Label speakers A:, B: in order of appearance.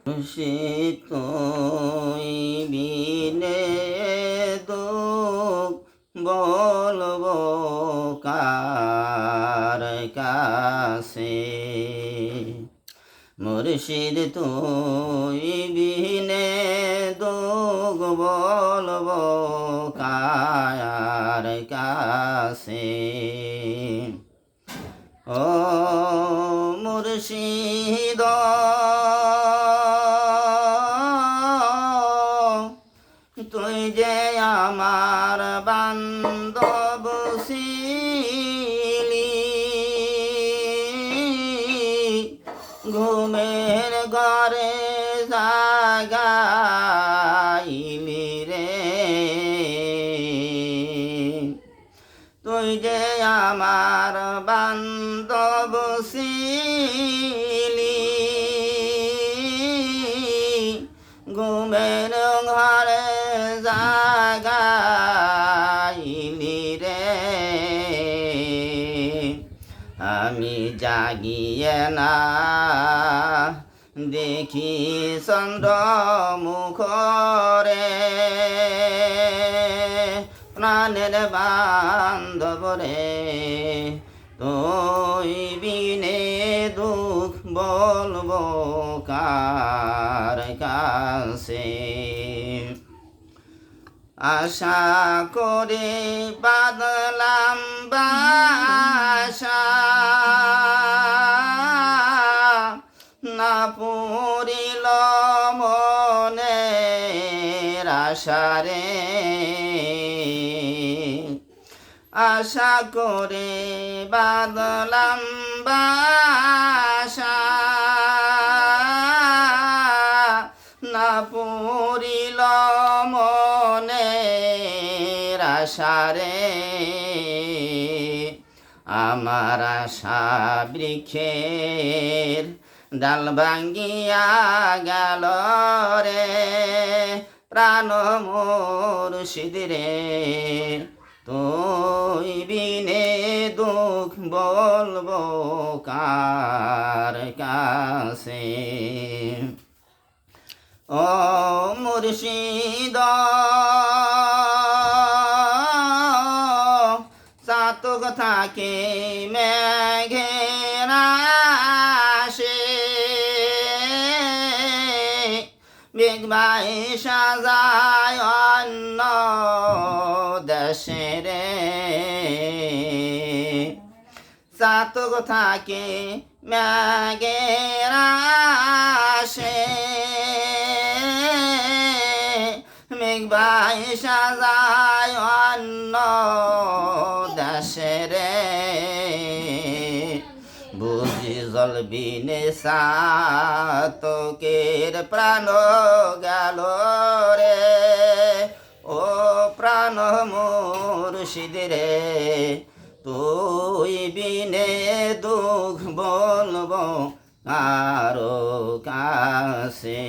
A: মুর্শিদ তুই বিনে দুঃখ বলবো কার কাছে। মুর্শিদ তুই বিনে দুঃখ বলবো কার কাছে। ও মুর্শিদ তুই যে আমার বান্ধব ছিলি, ঘুমের ঘরে জাগাইলি রে। তুই যে আমার বান্ধব ছিলি, ঘুমের ঘরে জাগাইলি রে। আমি জাগিয়ে না দেখি চন্দ্র মুখরে, প্রাণের বান্ধব রে তুই বিনে দুঃখ বলবো কার কাছে। আশা করে বাঁধলাম বাসা, না পুরিল মনের আশা রে। আশা করে বাঁধলাম বাসা, না পুরিল মনের আশা রে। আমার আশা বৃক্ষের ডাল ভাঙ্গিয়া গেল রে, প্রাণ মুর্শিদ রে তুই বিনে দুঃখ বলবো কার কাছে। ও মুর্শিদ চাতক থাকে মেঘের আশে, মেঘ ভাই সাজায় অন্য দেশে রে। চাতক থাকে মেঘের আশে, মেঘ ভাই সাজায় অন্য দেশে রে। বুঝি জল বিনে চাতকের প্রাণ গেল রে। ও প্রাণ মুর্শিদ রে তুই বিনে দুঃখ বলবো কারো কাছে।